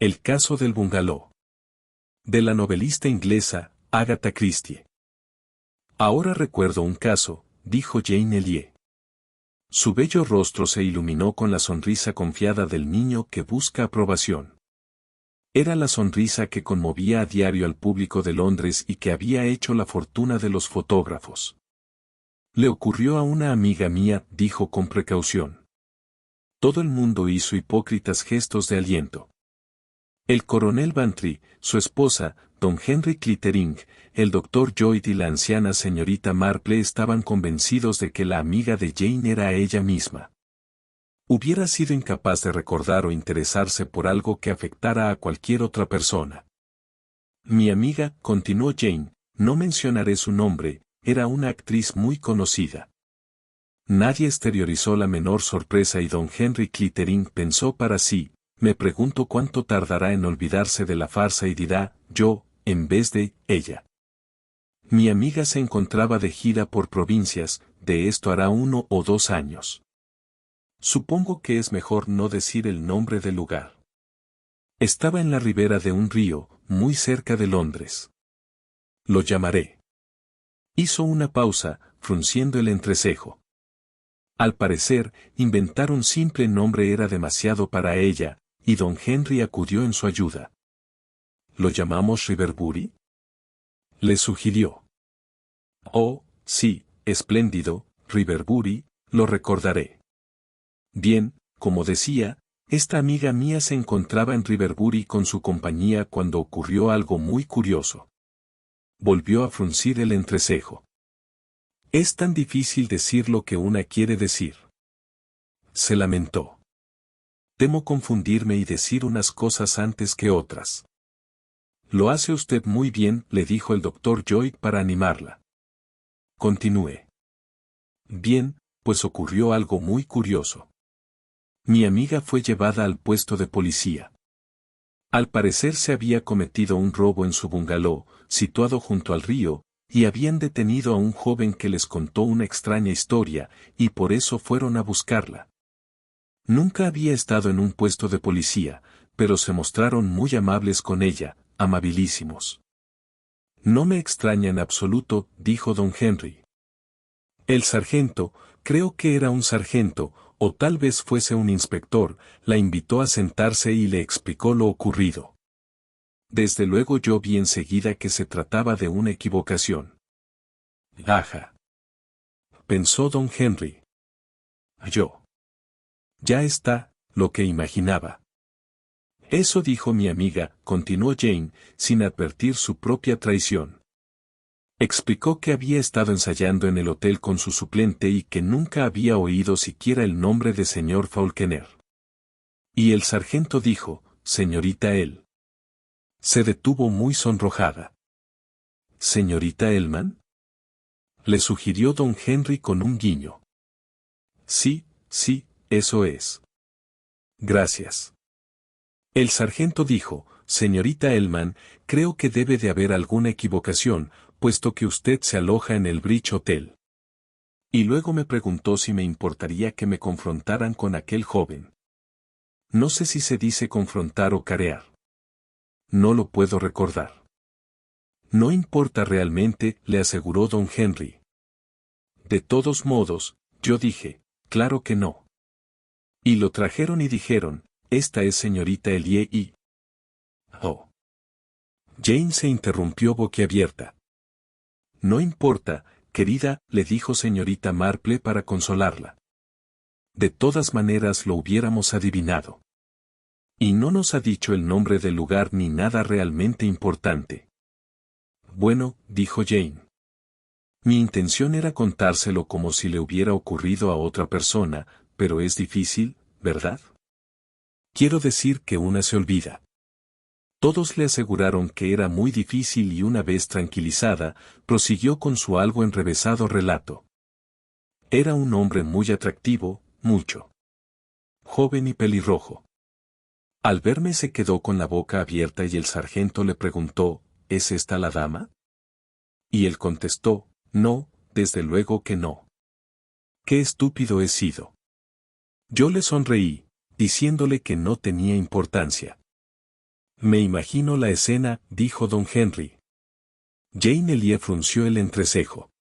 El caso del bungalow. De la novelista inglesa, Agatha Christie. Ahora recuerdo un caso, dijo Jane Elliot. Su bello rostro se iluminó con la sonrisa confiada del niño que busca aprobación. Era la sonrisa que conmovía a diario al público de Londres y que había hecho la fortuna de los fotógrafos. Le ocurrió a una amiga mía, dijo con precaución. Todo el mundo hizo hipócritas gestos de aliento. El coronel Bantry, su esposa, don Henry Clittering, el doctor Lloyd y la anciana señorita Marple estaban convencidos de que la amiga de Jane era ella misma. Hubiera sido incapaz de recordar o interesarse por algo que afectara a cualquier otra persona. Mi amiga, continuó Jane, no mencionaré su nombre, era una actriz muy conocida. Nadie exteriorizó la menor sorpresa y don Henry Clittering pensó para sí, me pregunto cuánto tardará en olvidarse de la farsa y dirá, yo, en vez de, ella. Mi amiga se encontraba de gira por provincias, de esto hará 1 o 2 años. Supongo que es mejor no decir el nombre del lugar. Estaba en la ribera de un río, muy cerca de Londres. Lo llamaré. Hizo una pausa, frunciendo el entrecejo. Al parecer, inventar un simple nombre era demasiado para ella, y don Henry acudió en su ayuda. ¿Lo llamamos Riverbury?, le sugirió. Oh, sí, espléndido, Riverbury, lo recordaré. Bien, como decía, esta amiga mía se encontraba en Riverbury con su compañía cuando ocurrió algo muy curioso. Volvió a fruncir el entrecejo. Es tan difícil decir lo que una quiere decir. Se lamentó. Temo confundirme y decir unas cosas antes que otras. Lo hace usted muy bien, le dijo el doctor Lloyd para animarla. Continúe. Bien, pues ocurrió algo muy curioso. Mi amiga fue llevada al puesto de policía. Al parecer se había cometido un robo en su bungalow, situado junto al río, y habían detenido a un joven que les contó una extraña historia, y por eso fueron a buscarla. Nunca había estado en un puesto de policía, pero se mostraron muy amables con ella, amabilísimos. No me extraña en absoluto, dijo don Henry. El sargento, creo que era un sargento, o tal vez fuese un inspector, la invitó a sentarse y le explicó lo ocurrido. Desde luego yo vi enseguida que se trataba de una equivocación. Ajá, pensó don Henry. Yo. Ya está, lo que imaginaba. Eso dijo mi amiga, continuó Jane, sin advertir su propia traición. Explicó que había estado ensayando en el hotel con su suplente y que nunca había oído siquiera el nombre de señor Falconer. Y el sargento dijo, señorita L. Se detuvo muy sonrojada. ¿Señorita Elman?, le sugirió don Henry con un guiño. Sí, sí, eso es. Gracias. El sargento dijo, señorita Elman, creo que debe de haber alguna equivocación, puesto que usted se aloja en el Bridge Hotel. Y luego me preguntó si me importaría que me confrontaran con aquel joven. No sé si se dice confrontar o carear. No lo puedo recordar. No importa realmente, le aseguró don Henry. De todos modos, yo dije, claro que no. Y lo trajeron y dijeron, esta es señorita Elliot y... Oh. Jane se interrumpió boquiabierta. No importa, querida, le dijo señorita Marple para consolarla. De todas maneras lo hubiéramos adivinado. Y no nos ha dicho el nombre del lugar ni nada realmente importante. Bueno, dijo Jane. Mi intención era contárselo como si le hubiera ocurrido a otra persona, pero es difícil, ¿verdad? Quiero decir que una se olvida. Todos le aseguraron que era muy difícil y una vez tranquilizada, prosiguió con su algo enrevesado relato. Era un hombre muy atractivo, mucho. Joven y pelirrojo. Al verme se quedó con la boca abierta y el sargento le preguntó, ¿es esta la dama? Y él contestó, no, desde luego que no. Qué estúpido he sido. Yo le sonreí, diciéndole que no tenía importancia. Me imagino la escena, dijo don Henry. Jane Elliot frunció el entrecejo.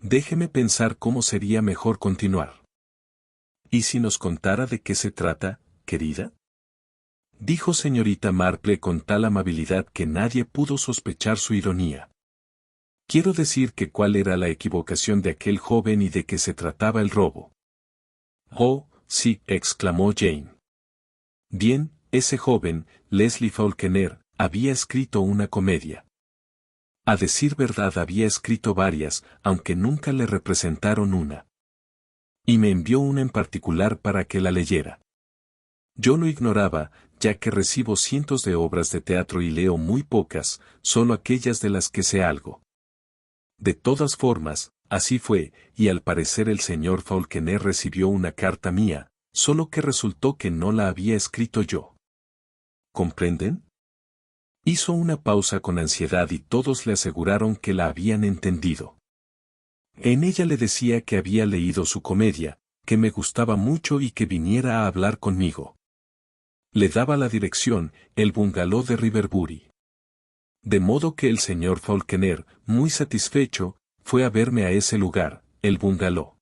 Déjeme pensar cómo sería mejor continuar. ¿Y si nos contara de qué se trata, querida? Dijo señorita Marple con tal amabilidad que nadie pudo sospechar su ironía. Quiero decir que cuál era la equivocación de aquel joven y de qué se trataba el robo. Oh, sí, exclamó Jane. Bien, ese joven, Leslie Faulkner, había escrito una comedia. A decir verdad había escrito varias, aunque nunca le representaron una. Y me envió una en particular para que la leyera. Yo lo ignoraba, ya que recibo cientos de obras de teatro y leo muy pocas, solo aquellas de las que sé algo. De todas formas, así fue, y al parecer el señor Faulkner recibió una carta mía, solo que resultó que no la había escrito yo. ¿Comprenden? Hizo una pausa con ansiedad y todos le aseguraron que la habían entendido. En ella le decía que había leído su comedia, que me gustaba mucho y que viniera a hablar conmigo. Le daba la dirección, el bungalow de Riverbury. De modo que el señor Faulkner, muy satisfecho, fue a verme a ese lugar, el bungalow.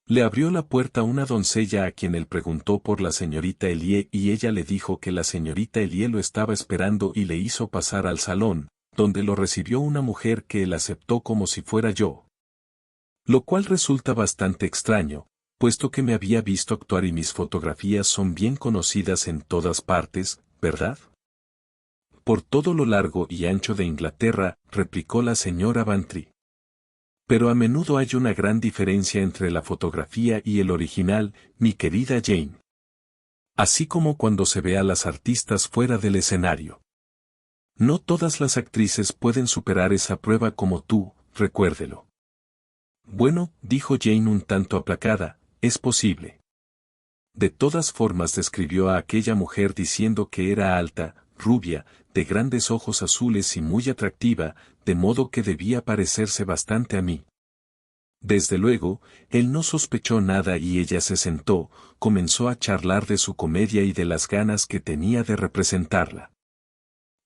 Le abrió la puerta una doncella a quien él preguntó por la señorita Elliot y ella le dijo que la señorita Elliot lo estaba esperando y le hizo pasar al salón, donde lo recibió una mujer que él aceptó como si fuera yo. Lo cual resulta bastante extraño, puesto que me había visto actuar y mis fotografías son bien conocidas en todas partes, ¿verdad? Por todo lo largo y ancho de Inglaterra, replicó la señora Bantry. Pero a menudo hay una gran diferencia entre la fotografía y el original, mi querida Jane. Así como cuando se ve a las artistas fuera del escenario. No todas las actrices pueden superar esa prueba como tú, recuérdelo. Bueno, dijo Jane un tanto aplacada, es posible. De todas formas describió a aquella mujer diciendo que era alta, rubia, de grandes ojos azules y muy atractiva, de modo que debía parecerse bastante a mí. Desde luego, él no sospechó nada y ella se sentó, comenzó a charlar de su comedia y de las ganas que tenía de representarla.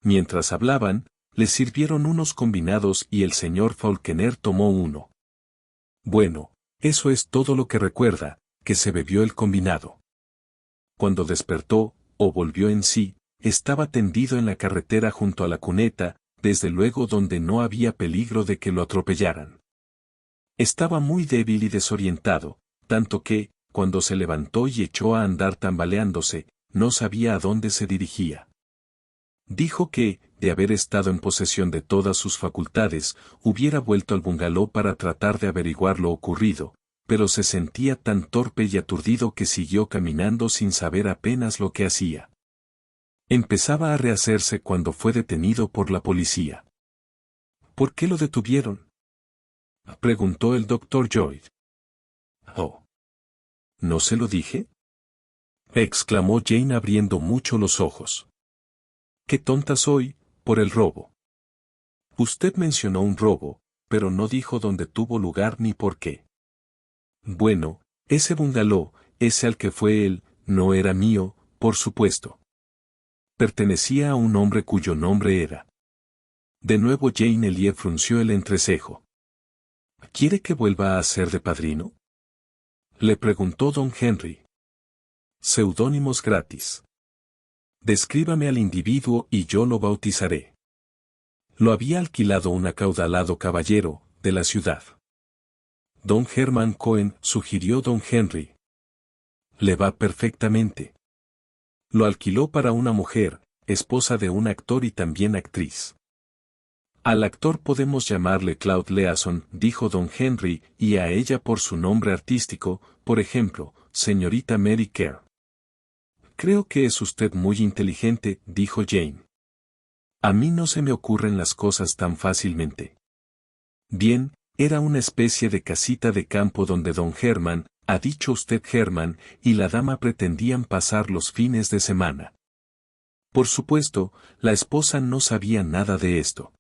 Mientras hablaban, le sirvieron unos combinados y el señor Faulkner tomó uno. Bueno, eso es todo lo que recuerda, que se bebió el combinado. Cuando despertó, o volvió en sí, estaba tendido en la carretera junto a la cuneta, desde luego donde no había peligro de que lo atropellaran. Estaba muy débil y desorientado, tanto que, cuando se levantó y echó a andar tambaleándose, no sabía a dónde se dirigía. Dijo que, de haber estado en posesión de todas sus facultades, hubiera vuelto al bungalow para tratar de averiguar lo ocurrido, pero se sentía tan torpe y aturdido que siguió caminando sin saber apenas lo que hacía. Empezaba a rehacerse cuando fue detenido por la policía. ¿Por qué lo detuvieron?, preguntó el doctor Lloyd. Oh. ¿No se lo dije?, exclamó Jane abriendo mucho los ojos. ¡Qué tonta soy, por el robo! Usted mencionó un robo, pero no dijo dónde tuvo lugar ni por qué. Bueno, ese bungalow, ese al que fue él, no era mío, por supuesto. Pertenecía a un hombre cuyo nombre era. De nuevo Jane Elliot frunció el entrecejo. ¿Quiere que vuelva a ser de padrino?, le preguntó don Henry. Seudónimos gratis. Descríbame al individuo y yo lo bautizaré. Lo había alquilado un acaudalado caballero, de la ciudad. Don Herman Cohen, sugirió don Henry. Le va perfectamente. Lo alquiló para una mujer, esposa de un actor y también actriz. Al actor podemos llamarle Claude Leason, dijo don Henry, y a ella por su nombre artístico, por ejemplo, señorita Mary Kerr. Creo que es usted muy inteligente, dijo Jane. A mí no se me ocurren las cosas tan fácilmente. Bien, era una especie de casita de campo donde don Herman, ha dicho usted Herman, y la dama pretendían pasar los fines de semana. Por supuesto, la esposa no sabía nada de esto.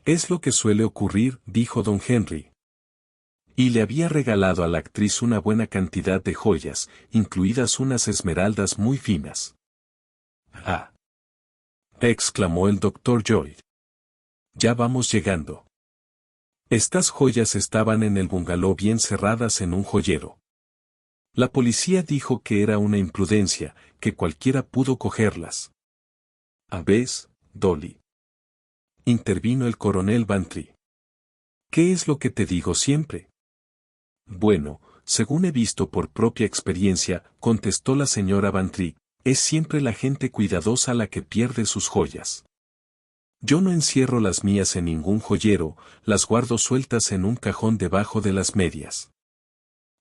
Es lo que suele ocurrir, dijo don Henry. Y le había regalado a la actriz una buena cantidad de joyas, incluidas unas esmeraldas muy finas. Ah. exclamó el doctor Lloyd. Ya vamos llegando. Estas joyas estaban en el bungalow bien cerradas en un joyero. La policía dijo que era una imprudencia, que cualquiera pudo cogerlas. ¿Ves, Dolly? Intervino el coronel Bantry. ¿Qué es lo que te digo siempre? Bueno, según he visto por propia experiencia, contestó la señora Bantry, es siempre la gente cuidadosa la que pierde sus joyas. Yo no encierro las mías en ningún joyero, las guardo sueltas en un cajón debajo de las medias.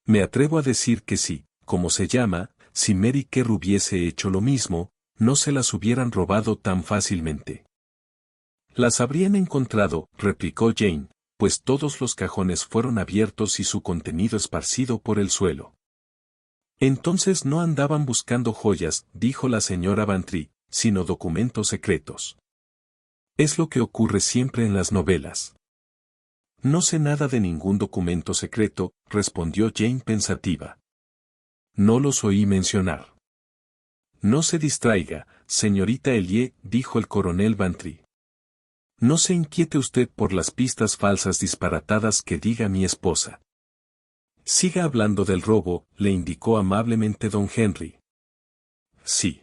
Me atrevo a decir que sí, como se llama, si Mary Kerr hubiese hecho lo mismo, no se las hubieran robado tan fácilmente. Las habrían encontrado, replicó Jane, pues todos los cajones fueron abiertos y su contenido esparcido por el suelo. Entonces no andaban buscando joyas, dijo la señora Bantry, sino documentos secretos. Es lo que ocurre siempre en las novelas. No sé nada de ningún documento secreto, respondió Jane pensativa. No los oí mencionar. No se distraiga, señorita Elliot, dijo el coronel Bantry. No se inquiete usted por las pistas falsas disparatadas que diga mi esposa. Siga hablando del robo, le indicó amablemente don Henry. Sí.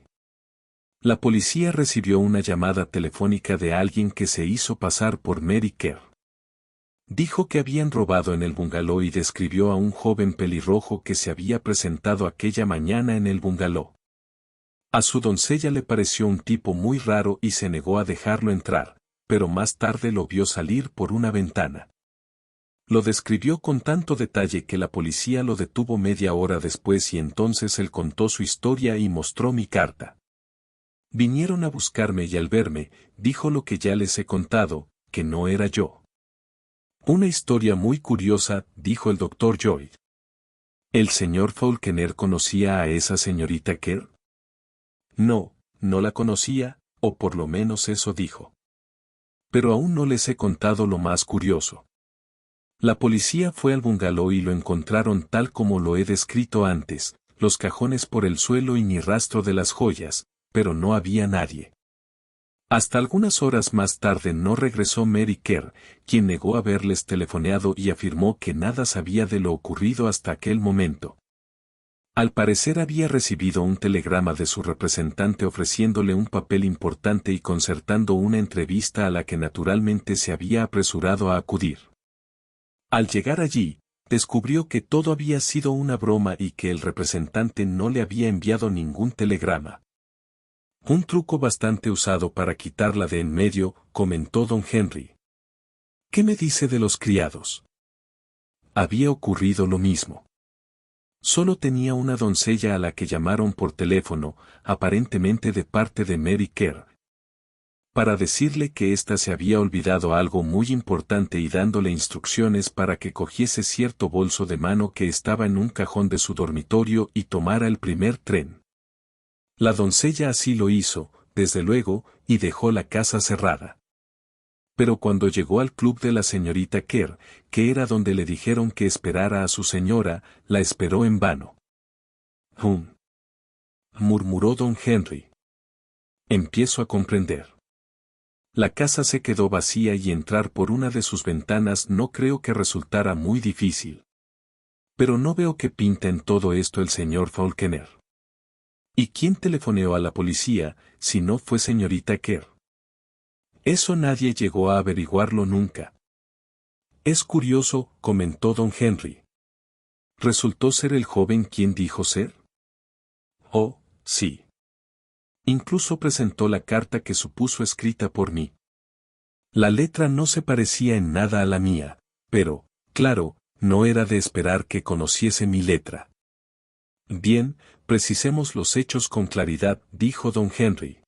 La policía recibió una llamada telefónica de alguien que se hizo pasar por Mary Kerr. Dijo que habían robado en el bungalow y describió a un joven pelirrojo que se había presentado aquella mañana en el bungalow. A su doncella le pareció un tipo muy raro y se negó a dejarlo entrar, pero más tarde lo vio salir por una ventana. Lo describió con tanto detalle que la policía lo detuvo media hora después y entonces él contó su historia y mostró mi carta. Vinieron a buscarme y al verme, dijo lo que ya les he contado, que no era yo. Una historia muy curiosa, dijo el doctor Lloyd. ¿El señor Faulkner conocía a esa señorita Kerr? No, no la conocía, o por lo menos eso dijo. Pero aún no les he contado lo más curioso. La policía fue al bungalow y lo encontraron tal como lo he descrito antes, los cajones por el suelo y ni rastro de las joyas, pero no había nadie. Hasta algunas horas más tarde no regresó Mary Kerr, quien negó haberles telefoneado y afirmó que nada sabía de lo ocurrido hasta aquel momento. Al parecer había recibido un telegrama de su representante ofreciéndole un papel importante y concertando una entrevista a la que naturalmente se había apresurado a acudir. Al llegar allí, descubrió que todo había sido una broma y que el representante no le había enviado ningún telegrama. Un truco bastante usado para quitarla de en medio, comentó don Henry. ¿Qué me dice de los criados? Había ocurrido lo mismo. Solo tenía una doncella a la que llamaron por teléfono, aparentemente de parte de Mary Kerr, para decirle que ésta se había olvidado algo muy importante y dándole instrucciones para que cogiese cierto bolso de mano que estaba en un cajón de su dormitorio y tomara el primer tren. La doncella así lo hizo, desde luego, y dejó la casa cerrada. Pero cuando llegó al club de la señorita Kerr, que era donde le dijeron que esperara a su señora, la esperó en vano. Murmuró don Henry. Empiezo a comprender. La casa se quedó vacía y entrar por una de sus ventanas no creo que resultara muy difícil. Pero no veo que pinta en todo esto el señor Faulkner. ¿Y quién telefoneó a la policía, si no fue señorita Kerr? Eso nadie llegó a averiguarlo nunca. Es curioso, comentó don Henry. ¿Resultó ser el joven quien dijo ser? Oh, sí. Incluso presentó la carta que supuso escrita por mí. La letra no se parecía en nada a la mía, pero, claro, no era de esperar que conociese mi letra. Bien, precisemos los hechos con claridad, dijo don Henry.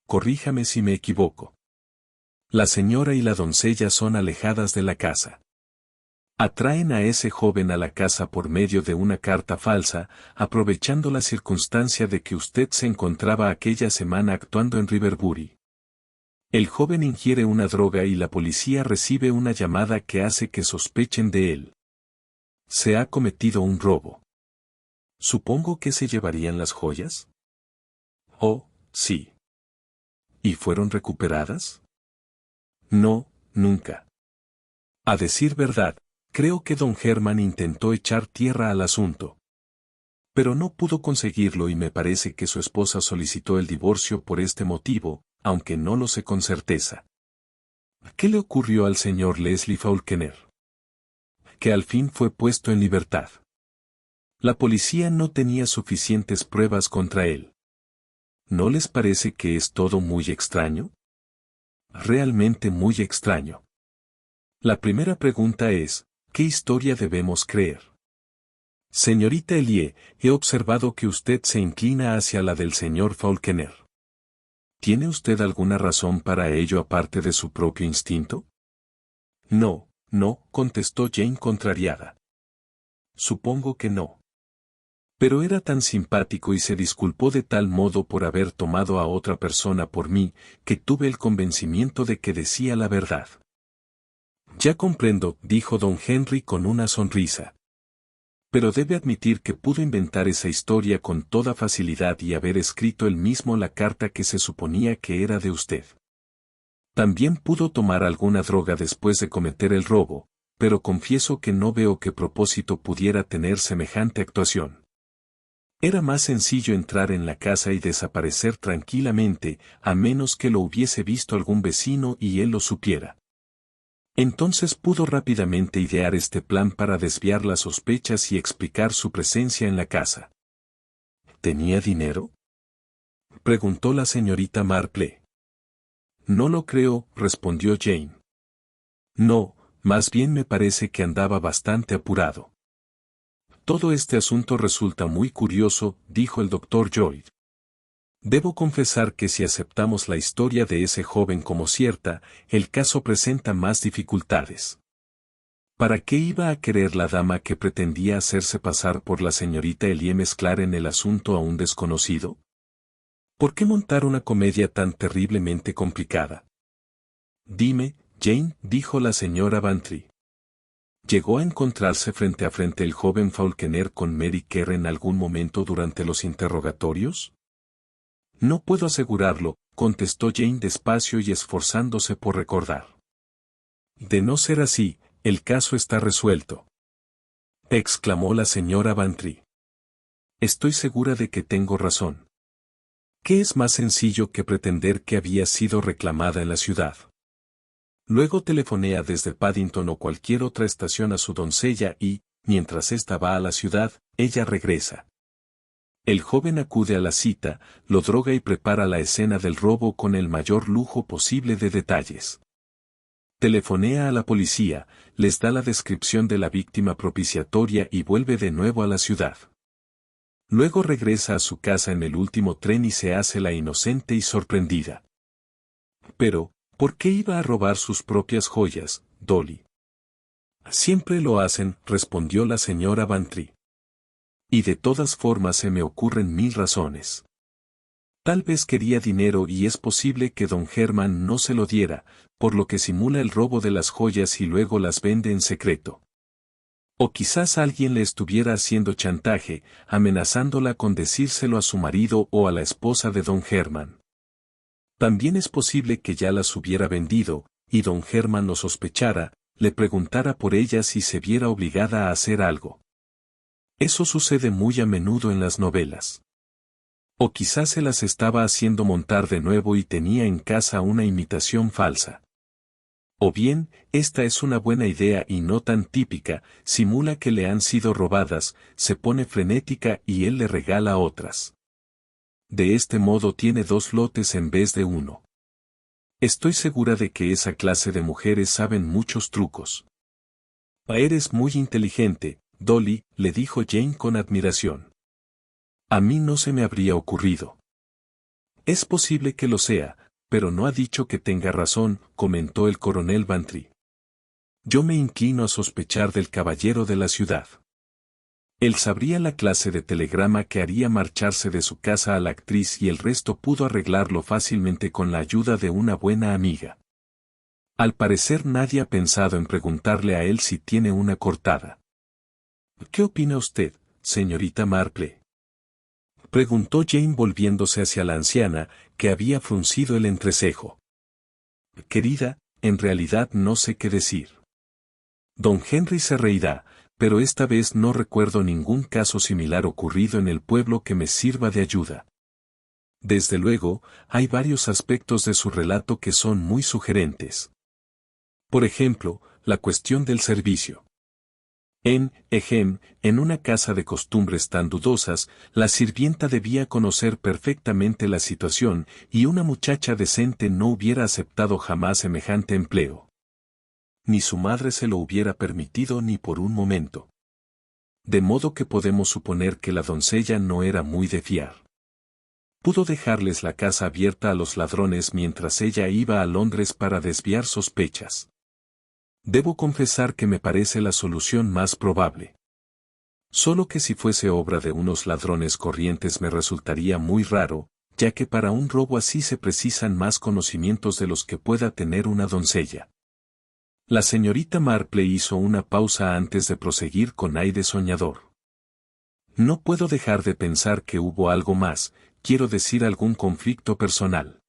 Corríjame si me equivoco. La señora y la doncella son alejadas de la casa. Atraen a ese joven a la casa por medio de una carta falsa, aprovechando la circunstancia de que usted se encontraba aquella semana actuando en Riverbury. El joven ingiere una droga y la policía recibe una llamada que hace que sospechen de él. Se ha cometido un robo. Supongo que se llevarían las joyas. Oh, sí. ¿Y fueron recuperadas? No, nunca. A decir verdad, creo que don Germán intentó echar tierra al asunto. Pero no pudo conseguirlo y me parece que su esposa solicitó el divorcio por este motivo, aunque no lo sé con certeza. ¿Qué le ocurrió al señor Leslie Faulkner? Que al fin fue puesto en libertad. La policía no tenía suficientes pruebas contra él. ¿No les parece que es todo muy extraño? Realmente muy extraño. La primera pregunta es, ¿qué historia debemos creer? Señorita Elie, he observado que usted se inclina hacia la del señor Faulkner. ¿Tiene usted alguna razón para ello aparte de su propio instinto? No, no, contestó Jane contrariada. Supongo que no. Pero era tan simpático y se disculpó de tal modo por haber tomado a otra persona por mí, que tuve el convencimiento de que decía la verdad. Ya comprendo, dijo don Henry con una sonrisa. Pero debe admitir que pudo inventar esa historia con toda facilidad y haber escrito él mismo la carta que se suponía que era de usted. También pudo tomar alguna droga después de cometer el robo, pero confieso que no veo qué propósito pudiera tener semejante actuación. Era más sencillo entrar en la casa y desaparecer tranquilamente, a menos que lo hubiese visto algún vecino y él lo supiera. Entonces pudo rápidamente idear este plan para desviar las sospechas y explicar su presencia en la casa. ¿Tenía dinero?, preguntó la señorita Marple. No lo creo, respondió Jane. No, más bien me parece que andaba bastante apurado. Todo este asunto resulta muy curioso, dijo el doctor Lloyd. Debo confesar que si aceptamos la historia de ese joven como cierta, el caso presenta más dificultades. ¿Para qué iba a querer la dama que pretendía hacerse pasar por la señorita Elie mezclar en el asunto a un desconocido? ¿Por qué montar una comedia tan terriblemente complicada? Dime, Jane, dijo la señora Bantry. ¿Llegó a encontrarse frente a frente el joven Faulkner con Mary Kerr en algún momento durante los interrogatorios? No puedo asegurarlo, contestó Jane despacio y esforzándose por recordar. De no ser así, el caso está resuelto, exclamó la señora Bantry. Estoy segura de que tengo razón. ¿Qué es más sencillo que pretender que había sido reclamada en la ciudad? Luego telefonea desde Paddington o cualquier otra estación a su doncella y, mientras ésta va a la ciudad, ella regresa. El joven acude a la cita, lo droga y prepara la escena del robo con el mayor lujo posible de detalles. Telefonea a la policía, les da la descripción de la víctima propiciatoria y vuelve de nuevo a la ciudad. Luego regresa a su casa en el último tren y se hace la inocente y sorprendida. Pero, ¿por qué iba a robar sus propias joyas, Dolly? Siempre lo hacen, respondió la señora Bantry. Y de todas formas se me ocurren 1000 razones. Tal vez quería dinero y es posible que don Germán no se lo diera, por lo que simula el robo de las joyas y luego las vende en secreto. O quizás alguien le estuviera haciendo chantaje, amenazándola con decírselo a su marido o a la esposa de don Germán. También es posible que ya las hubiera vendido, y don Germán lo sospechara, le preguntara por ellas y se viera obligada a hacer algo. Eso sucede muy a menudo en las novelas. O quizás se las estaba haciendo montar de nuevo y tenía en casa una imitación falsa. O bien, esta es una buena idea y no tan típica, simula que le han sido robadas, se pone frenética y él le regala otras. De este modo tiene 2 lotes en vez de 1. Estoy segura de que esa clase de mujeres saben muchos trucos. Eres muy inteligente, Dolly, le dijo Jane con admiración. A mí no se me habría ocurrido. Es posible que lo sea, pero no ha dicho que tenga razón, comentó el coronel Bantry. Yo me inclino a sospechar del caballero de la ciudad. Él sabría la clase de telegrama que haría marcharse de su casa a la actriz y el resto pudo arreglarlo fácilmente con la ayuda de una buena amiga. Al parecer nadie ha pensado en preguntarle a él si tiene una cortada. ¿Qué opina usted, señorita Marple? Preguntó Jane volviéndose hacia la anciana, que había fruncido el entrecejo. Querida, en realidad no sé qué decir. Don Henry se reirá, pero esta vez no recuerdo ningún caso similar ocurrido en el pueblo que me sirva de ayuda. Desde luego, hay varios aspectos de su relato que son muy sugerentes. Por ejemplo, la cuestión del servicio. En una casa de costumbres tan dudosas, la sirvienta debía conocer perfectamente la situación y una muchacha decente no hubiera aceptado jamás semejante empleo. Ni su madre se lo hubiera permitido ni por un momento. De modo que podemos suponer que la doncella no era muy de fiar. Pudo dejarles la casa abierta a los ladrones mientras ella iba a Londres para desviar sospechas. Debo confesar que me parece la solución más probable. Solo que si fuese obra de unos ladrones corrientes me resultaría muy raro, ya que para un robo así se precisan más conocimientos de los que pueda tener una doncella. La señorita Marple hizo una pausa antes de proseguir con aire soñador. No puedo dejar de pensar que hubo algo más, quiero decir algún conflicto personal.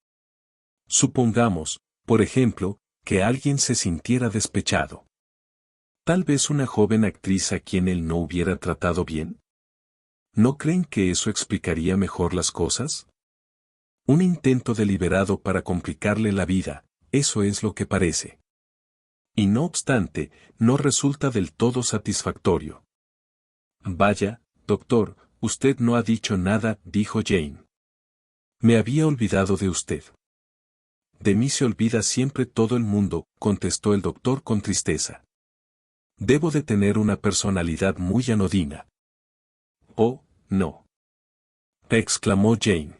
Supongamos, por ejemplo, que alguien se sintiera despechado. Tal vez una joven actriz a quien él no hubiera tratado bien. ¿No creen que eso explicaría mejor las cosas? Un intento deliberado para complicarle la vida, eso es lo que parece. Y no obstante, no resulta del todo satisfactorio. Vaya, doctor, usted no ha dicho nada, dijo Jane. Me había olvidado de usted. De mí se olvida siempre todo el mundo, contestó el doctor con tristeza. Debo de tener una personalidad muy anodina. Oh, no. Exclamó Jane.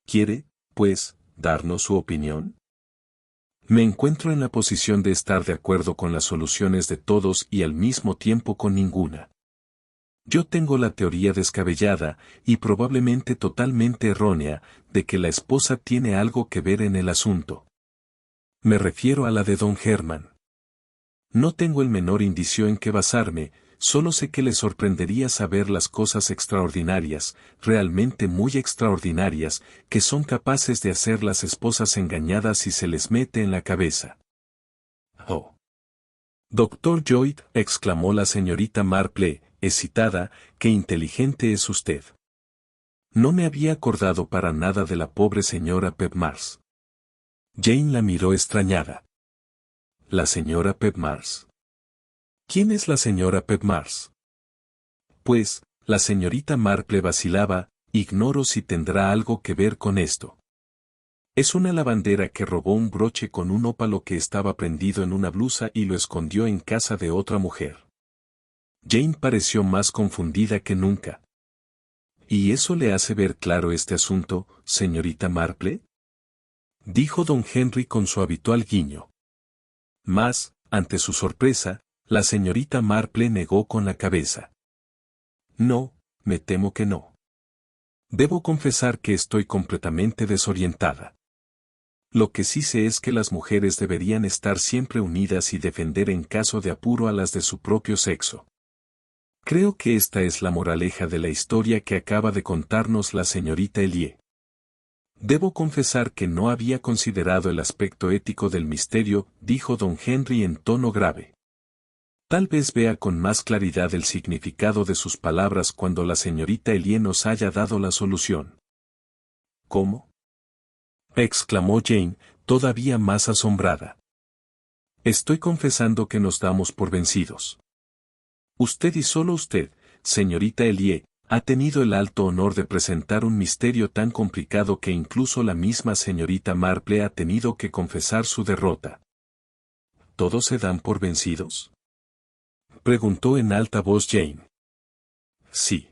¿Quiere, pues, darnos su opinión? Me encuentro en la posición de estar de acuerdo con las soluciones de todos y al mismo tiempo con ninguna. Yo tengo la teoría descabellada, y probablemente totalmente errónea, de que la esposa tiene algo que ver en el asunto. Me refiero a la de don Herman. No tengo el menor indicio en qué basarme, solo sé que le sorprendería saber las cosas extraordinarias, realmente muy extraordinarias, que son capaces de hacer las esposas engañadas si se les mete en la cabeza. Oh. Doctor Lloyd, exclamó la señorita Marple, excitada, qué inteligente es usted. No me había acordado para nada de la pobre señora Pepmars. Jane la miró extrañada. ¿La señora Pepmars? ¿Quién es la señora Pepmars? Pues, la señorita Marple vacilaba, ignoro si tendrá algo que ver con esto. Es una lavandera que robó un broche con un ópalo que estaba prendido en una blusa y lo escondió en casa de otra mujer. Jane pareció más confundida que nunca. ¿Y eso le hace ver claro este asunto, señorita Marple? Dijo don Henry con su habitual guiño. Mas, ante su sorpresa, la señorita Marple negó con la cabeza. No, me temo que no. Debo confesar que estoy completamente desorientada. Lo que sí sé es que las mujeres deberían estar siempre unidas y defender en caso de apuro a las de su propio sexo. Creo que esta es la moraleja de la historia que acaba de contarnos la señorita Elliot. Debo confesar que no había considerado el aspecto ético del misterio, dijo don Henry en tono grave. Tal vez vea con más claridad el significado de sus palabras cuando la señorita Elliot nos haya dado la solución. ¿Cómo? Exclamó Jane, todavía más asombrada. Estoy confesando que nos damos por vencidos. Usted y solo usted, señorita Elliot, ha tenido el alto honor de presentar un misterio tan complicado que incluso la misma señorita Marple ha tenido que confesar su derrota. ¿Todos se dan por vencidos? Preguntó en alta voz Jane. Sí.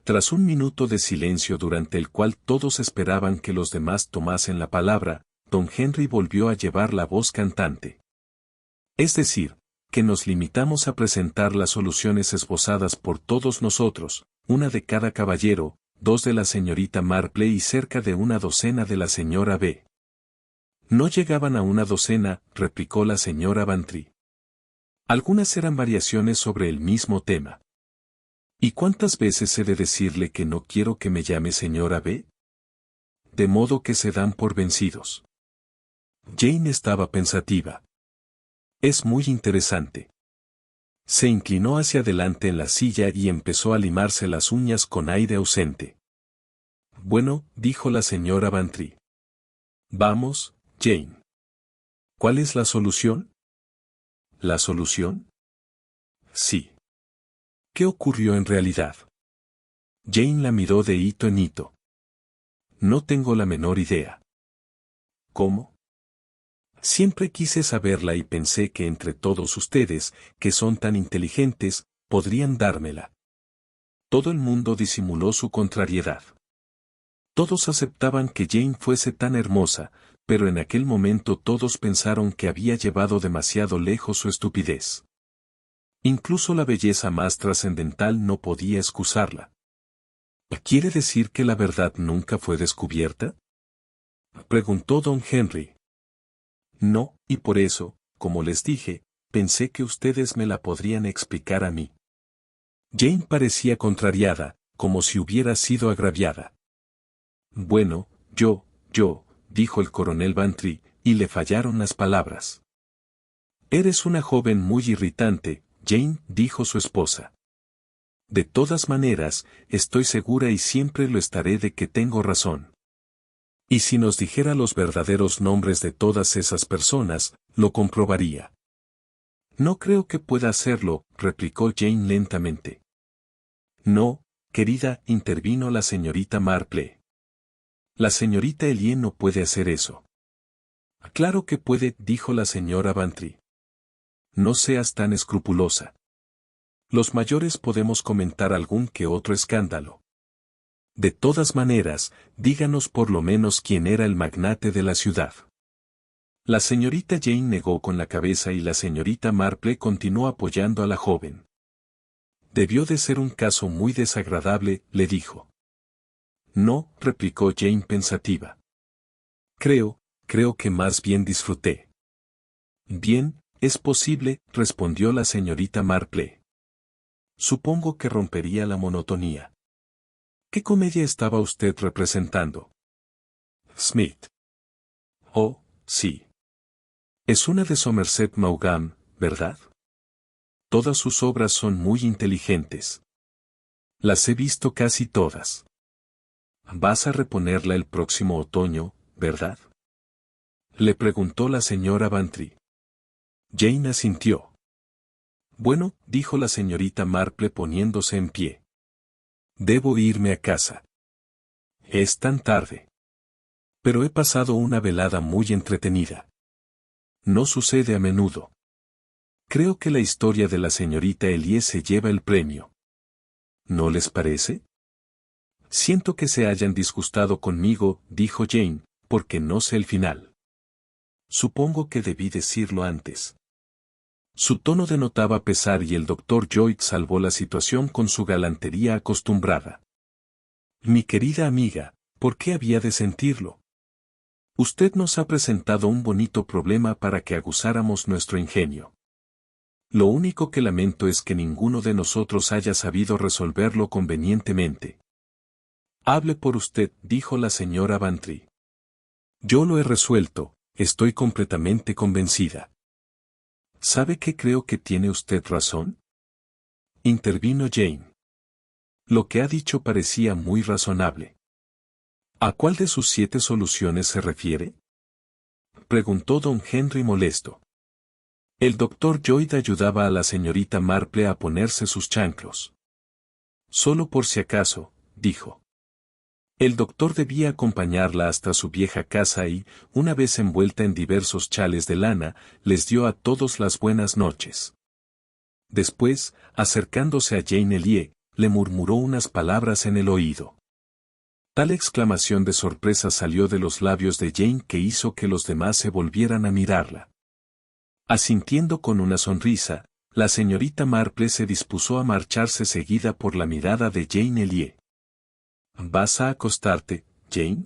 Tras un minuto de silencio durante el cual todos esperaban que los demás tomasen la palabra, don Henry volvió a llevar la voz cantante. Es decir, que nos limitamos a presentar las soluciones esbozadas por todos nosotros, una de cada caballero, dos de la señorita Marple y cerca de una docena de la señora B. No llegaban a una docena, replicó la señora Bantry. Algunas eran variaciones sobre el mismo tema. ¿Y cuántas veces he de decirle que no quiero que me llame señora B? De modo que se dan por vencidos. Jane estaba pensativa. Es muy interesante. Se inclinó hacia adelante en la silla y empezó a limarse las uñas con aire ausente. Bueno, dijo la señora Bantry. Vamos, Jane. ¿Cuál es la solución? ¿La solución? Sí. ¿Qué ocurrió en realidad? Jane la miró de hito en hito. No tengo la menor idea. ¿Cómo? Siempre quise saberla y pensé que entre todos ustedes, que son tan inteligentes, podrían dármela. Todo el mundo disimuló su contrariedad. Todos aceptaban que Jane fuese tan hermosa, pero en aquel momento todos pensaron que había llevado demasiado lejos su estupidez. Incluso la belleza más trascendental no podía excusarla. ¿Quiere decir que la verdad nunca fue descubierta? Preguntó don Henry. No, y por eso, como les dije, pensé que ustedes me la podrían explicar a mí. Jane parecía contrariada, como si hubiera sido agraviada. Bueno, yo, dijo el coronel Bantry, y le fallaron las palabras. Eres una joven muy irritante, Jane, dijo su esposa. De todas maneras, estoy segura y siempre lo estaré de que tengo razón. Y si nos dijera los verdaderos nombres de todas esas personas, lo comprobaría. No creo que pueda hacerlo, replicó Jane lentamente. No, querida, intervino la señorita Marple. La señorita Ellie no puede hacer eso. Claro que puede, dijo la señora Bantry. No seas tan escrupulosa. Los mayores podemos comentar algún que otro escándalo. De todas maneras, díganos por lo menos quién era el magnate de la ciudad. La señorita Jane negó con la cabeza y la señorita Marple continuó apoyando a la joven. Debió de ser un caso muy desagradable, le dijo. No, replicó Jane pensativa. Creo que más bien disfruté. Bien, es posible, respondió la señorita Marple. Supongo que rompería la monotonía. ¿Qué comedia estaba usted representando? Smith. Oh, sí. Es una de Somerset Maugham, ¿verdad? Todas sus obras son muy inteligentes. Las he visto casi todas. Vas a reponerla el próximo otoño, ¿verdad? Le preguntó la señora Bantry. Jane asintió. Bueno, dijo la señorita Marple poniéndose en pie. Debo irme a casa. Es tan tarde. Pero he pasado una velada muy entretenida. No sucede a menudo. Creo que la historia de la señorita Ellie se lleva el premio. ¿No les parece? Siento que se hayan disgustado conmigo, dijo Jane, porque no sé el final. Supongo que debí decirlo antes. Su tono denotaba pesar y el doctor Lloyd salvó la situación con su galantería acostumbrada. Mi querida amiga, ¿por qué había de sentirlo? Usted nos ha presentado un bonito problema para que aguzáramos nuestro ingenio. Lo único que lamento es que ninguno de nosotros haya sabido resolverlo convenientemente. Hable por usted, dijo la señora Bantry. Yo lo he resuelto, estoy completamente convencida. ¿Sabe que creo que tiene usted razón? Intervino Jane. Lo que ha dicho parecía muy razonable. ¿A cuál de sus 7 soluciones se refiere? Preguntó don Henry molesto. El doctor Lloyd ayudaba a la señorita Marple a ponerse sus chanclos. Solo por si acaso, dijo. El doctor debía acompañarla hasta su vieja casa y, una vez envuelta en diversos chales de lana, les dio a todos las buenas noches. Después, acercándose a Jane Ellie, le murmuró unas palabras en el oído. Tal exclamación de sorpresa salió de los labios de Jane que hizo que los demás se volvieran a mirarla. Asintiendo con una sonrisa, la señorita Marple se dispuso a marcharse seguida por la mirada de Jane Ellie. ¿Vas a acostarte, Jane?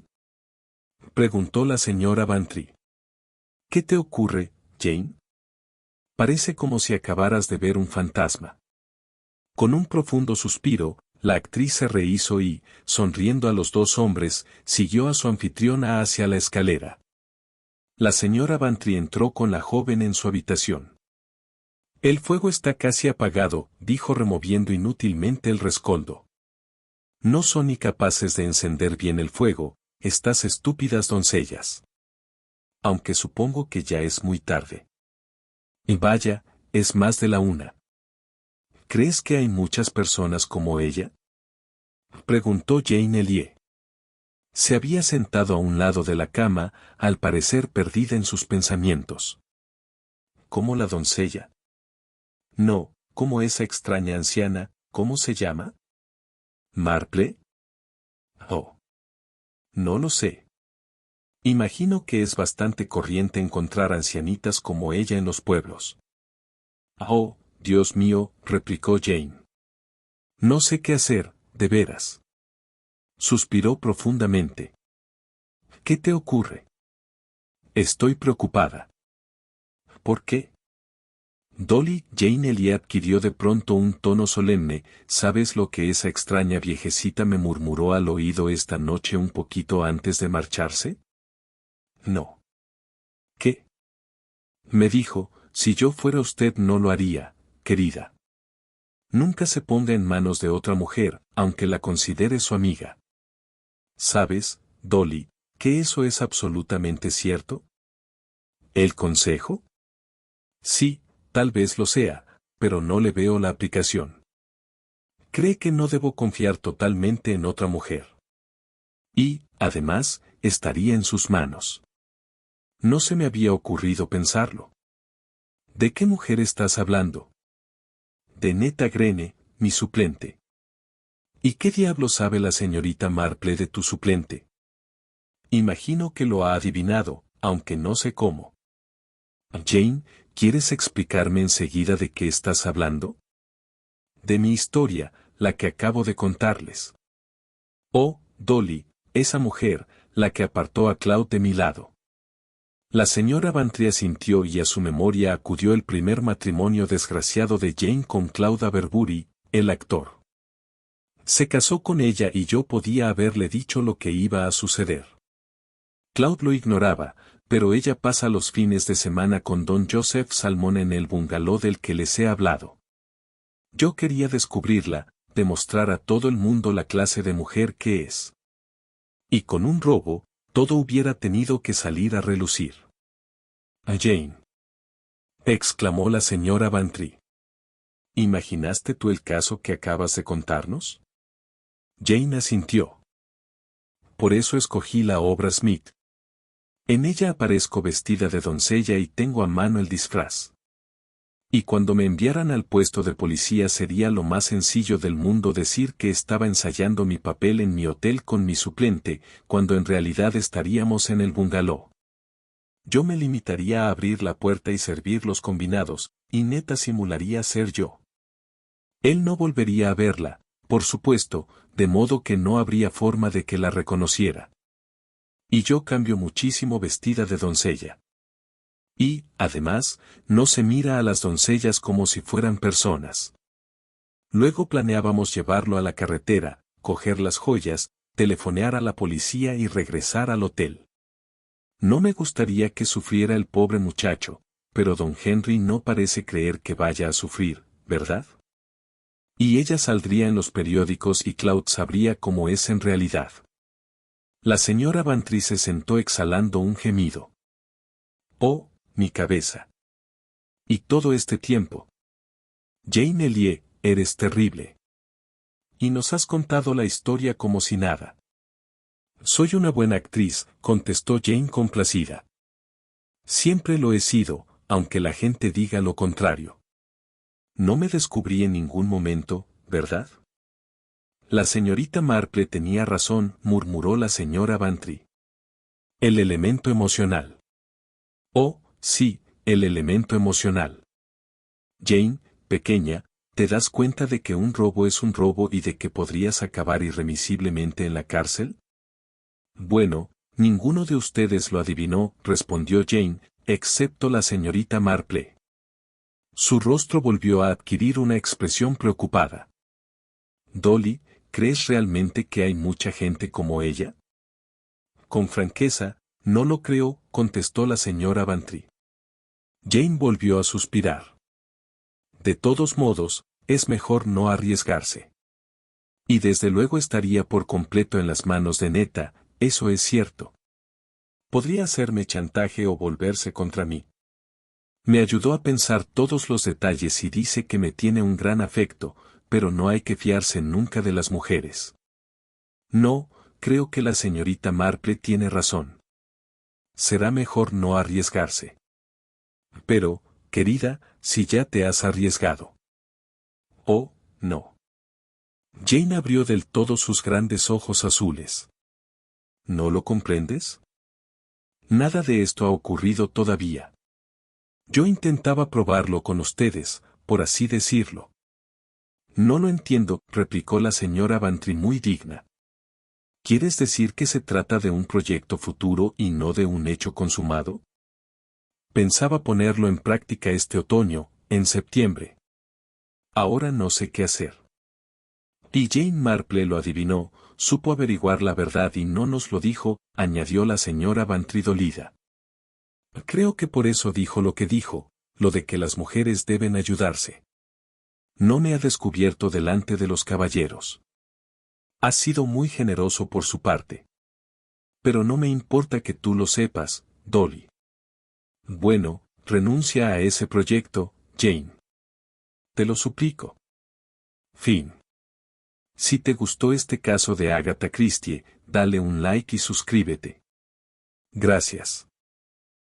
Preguntó la señora Bantry. ¿Qué te ocurre, Jane? Parece como si acabaras de ver un fantasma. Con un profundo suspiro, la actriz se rehízo y, sonriendo a los dos hombres, siguió a su anfitriona hacia la escalera. La señora Bantry entró con la joven en su habitación. El fuego está casi apagado, dijo removiendo inútilmente el rescoldo. No son ni capaces de encender bien el fuego, estas estúpidas doncellas. Aunque supongo que ya es muy tarde. Y vaya, es más de la 1. ¿Crees que hay muchas personas como ella? Preguntó Jane Elliot. Se había sentado a un lado de la cama, al parecer perdida en sus pensamientos. ¿Cómo la doncella? No, como esa extraña anciana, ¿cómo se llama? ¿Marple? Oh. No lo sé. Imagino que es bastante corriente encontrar ancianitas como ella en los pueblos. Oh, Dios mío, replicó Jane. No sé qué hacer, de veras. Suspiró profundamente. ¿Qué te ocurre? Estoy preocupada. ¿Por qué? Dolly, Jane Elliot adquirió de pronto un tono solemne. ¿Sabes lo que esa extraña viejecita me murmuró al oído esta noche un poquito antes de marcharse? No. ¿Qué? Me dijo, si yo fuera usted no lo haría, querida. Nunca se ponga en manos de otra mujer, aunque la considere su amiga. ¿Sabes, Dolly, que eso es absolutamente cierto? ¿El consejo? Sí, tal vez lo sea, pero no le veo la aplicación. Cree que no debo confiar totalmente en otra mujer. Y, además, estaría en sus manos. No se me había ocurrido pensarlo. ¿De qué mujer estás hablando? De Netta Grene, mi suplente. ¿Y qué diablo sabe la señorita Marple de tu suplente? Imagino que lo ha adivinado, aunque no sé cómo. Jane, ¿quieres explicarme enseguida de qué estás hablando? De mi historia, la que acabo de contarles. Oh, Dolly, esa mujer, la que apartó a Claude de mi lado. La señora Bantry asintió y a su memoria acudió el primer matrimonio desgraciado de Jane con Claude Aberbury, el actor. Se casó con ella y yo podía haberle dicho lo que iba a suceder. Claude lo ignoraba, pero ella pasa los fines de semana con don Joseph Salmon en el bungalow del que les he hablado. Yo quería descubrirla, demostrar a todo el mundo la clase de mujer que es. Y con un robo, todo hubiera tenido que salir a relucir. A Jane, exclamó la señora Bantry. ¿Imaginaste tú el caso que acabas de contarnos? Jane asintió. Por eso escogí la obra Smith. En ella aparezco vestida de doncella y tengo a mano el disfraz. Y cuando me enviaran al puesto de policía sería lo más sencillo del mundo decir que estaba ensayando mi papel en mi hotel con mi suplente, cuando en realidad estaríamos en el bungalow. Yo me limitaría a abrir la puerta y servir los combinados, y Netta simularía ser yo. Él no volvería a verla, por supuesto, de modo que no habría forma de que la reconociera. Y yo cambio muchísimo vestida de doncella. Y, además, no se mira a las doncellas como si fueran personas. Luego planeábamos llevarlo a la carretera, coger las joyas, telefonear a la policía y regresar al hotel. No me gustaría que sufriera el pobre muchacho, pero don Henry no parece creer que vaya a sufrir, ¿verdad? Y ella saldría en los periódicos y Claude sabría cómo es en realidad. La señora Bantry se sentó exhalando un gemido. Oh, mi cabeza. Y todo este tiempo. Jane Elliot, eres terrible. Y nos has contado la historia como si nada. Soy una buena actriz, contestó Jane complacida. Siempre lo he sido, aunque la gente diga lo contrario. No me descubrí en ningún momento, ¿verdad? La señorita Marple tenía razón, murmuró la señora Bantry. El elemento emocional. Oh, sí, el elemento emocional. Jane, pequeña, ¿te das cuenta de que un robo es un robo y de que podrías acabar irremisiblemente en la cárcel? Bueno, ninguno de ustedes lo adivinó, respondió Jane, excepto la señorita Marple. Su rostro volvió a adquirir una expresión preocupada. Dolly, ¿crees realmente que hay mucha gente como ella? Con franqueza, no lo creo, contestó la señora Bantry. Jane volvió a suspirar. De todos modos, es mejor no arriesgarse. Y desde luego estaría por completo en las manos de Netta, eso es cierto. Podría hacerme chantaje o volverse contra mí. Me ayudó a pensar todos los detalles y dice que me tiene un gran afecto, pero no hay que fiarse nunca de las mujeres. No, creo que la señorita Marple tiene razón. Será mejor no arriesgarse. Pero, querida, si ya te has arriesgado. Oh, no. Jane abrió del todo sus grandes ojos azules. ¿No lo comprendes? Nada de esto ha ocurrido todavía. Yo intentaba probarlo con ustedes, por así decirlo. No lo entiendo, replicó la señora Bantry muy digna. ¿Quieres decir que se trata de un proyecto futuro y no de un hecho consumado? Pensaba ponerlo en práctica este otoño, en septiembre. Ahora no sé qué hacer. Y Jane Marple lo adivinó, supo averiguar la verdad y no nos lo dijo, añadió la señora Bantry dolida. Creo que por eso dijo lo que dijo, lo de que las mujeres deben ayudarse. No me ha descubierto delante de los caballeros. Ha sido muy generoso por su parte. Pero no me importa que tú lo sepas, Dolly. Bueno, renuncia a ese proyecto, Jane. Te lo suplico. Fin. Si te gustó este caso de Agatha Christie, dale un like y suscríbete. Gracias.